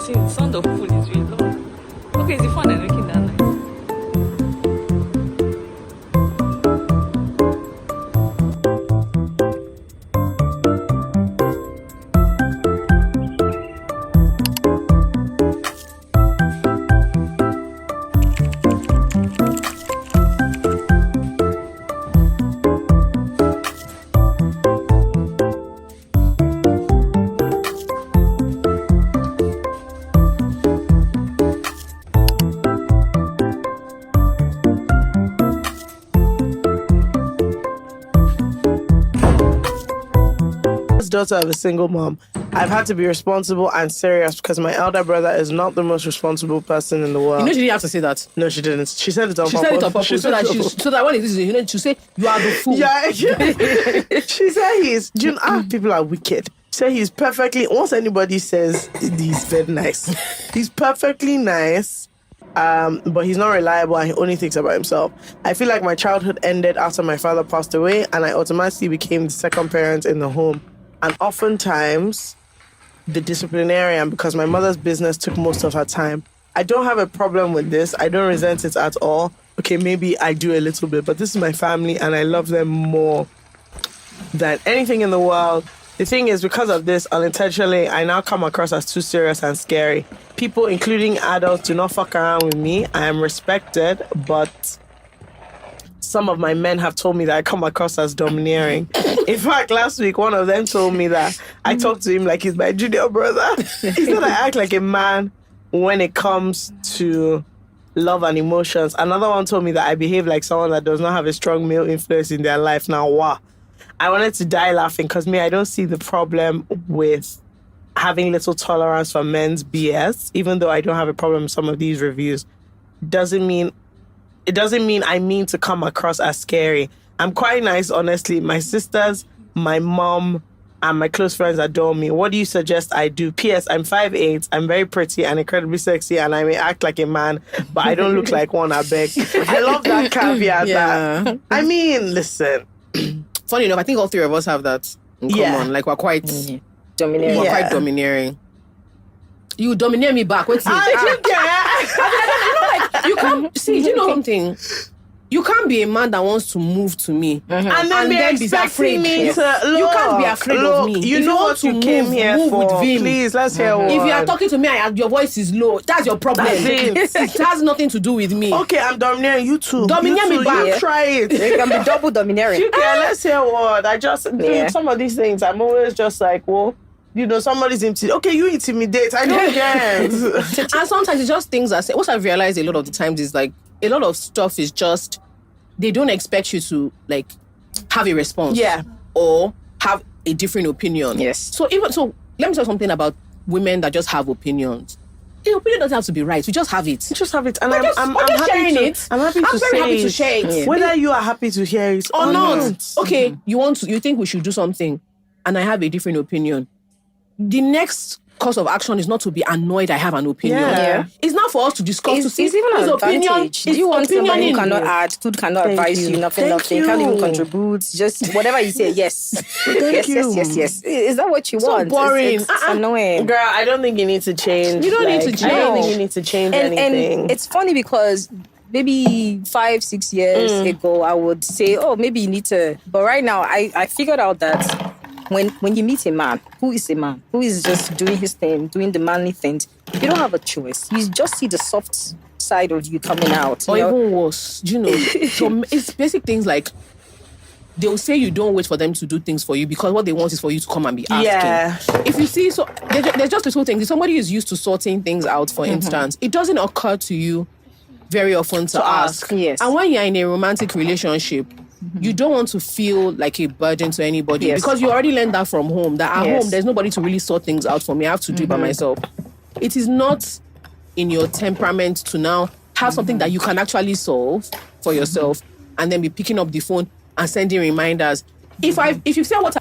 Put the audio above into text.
See, the sound of food is really loud. Okay, it's the fun and making that noise. Daughter of a single mom, I've had to be responsible and serious because my elder brother is not the most responsible person in the world. You know she didn't have to say that. No, she didn't. She said it on She purpose. said it on purpose so that when it is, you know, to say you are the fool. Yeah. She said people are wicked. She said he's perfectly, once anybody says he's very nice, he's perfectly nice, but he's not reliable and he only thinks about himself. I feel like my childhood ended after my father passed away and I automatically became the second parent in the home. And oftentimes, the disciplinarian because my mother's business took most of her time. I don't have a problem with this. I don't resent it at all. Okay, maybe I do a little bit, but this is my family and I love them more than anything in the world. The thing is, because of this, unintentionally, I now come across as too serious and scary. People, including adults, do not fuck around with me. I am respected, but some of my men have told me that I come across as domineering. In fact, last week, one of them told me that I talk to him like he's my junior brother. He said I act like a man when it comes to love and emotions. Another one told me that I behave like someone that does not have a strong male influence in their life. Now, wow. I wanted to die laughing because I don't see the problem with having little tolerance for men's BS, even though I don't have a problem with some of these reviews. It doesn't mean I mean to come across as scary. I'm quite nice, honestly. My sisters, my mom, and my close friends adore me. What do you suggest I do? P.S. I'm 5'8", I'm very pretty and incredibly sexy, and I may act like a man, but I don't look like one, I beg. I love that caveat. Yeah. I mean, listen. Funny enough, I think all three of us have that in common. Yeah. Like we're quite domineering. We're quite domineering. You dominate me back. What's it? You can't see. Do you know something? You can't be a man that wants to move to me and then be expecting me to look. You can't be afraid of me. You if know you what you came here move for. With Vim. Please, let's hear one. If you are talking to me and your voice is low, that's your problem. That's it. It has nothing to do with me. Okay, I'm domineering you too. Domineer me back. You try it. You can be double domineering. Okay, let's hear what. Some of these things, I'm always just like, well, you know, somebody's intimidated. Okay, you intimidate. I don't get. And sometimes it's just things I say. What I've realized a lot of the times is like, a lot of stuff is just, they don't expect you to like have a response. Yeah. Or have a different opinion. Yes. So let me tell you something about women that just have opinions. The opinion doesn't have to be right. We just have it. You just have it. And I'm happy sharing to, it. I'm happy to very say happy to it. share it. Yeah. Whether you are happy to hear it or not. Okay, you think we should do something and I have a different opinion. The next course of action is not to be annoyed I have an opinion. Yeah. It's not for us to discuss. It's even an advantage. Do you want somebody who cannot add, who cannot advise you, nothing, can't even contribute, just whatever you say, yes. Yes. Is that what you want? Boring. It's annoying. Girl, I don't think you need to change. You don't need to change. I don't think you need to change anything. And it's funny because maybe 5-6 years ago, I would say, oh, maybe you need to. But right now, I figured out that when you meet a man, who is just doing his thing, doing the manly things, you don't have a choice. You just see the soft side of you coming out. Or even worse, you know. So it's basic things like, they'll say you don't wait for them to do things for you because what they want is for you to come and be asking. Yeah. If you see, so there's just little things. If somebody is used to sorting things out, for instance, it doesn't occur to you very often to ask. Yes. And when you're in a romantic relationship, you don't want to feel like a burden to anybody because you already learned that from home, that at home, there's nobody to really sort things out for me. I have to do it by myself. It is not in your temperament to now have something that you can actually solve for yourself and then be picking up the phone and sending reminders. If you say what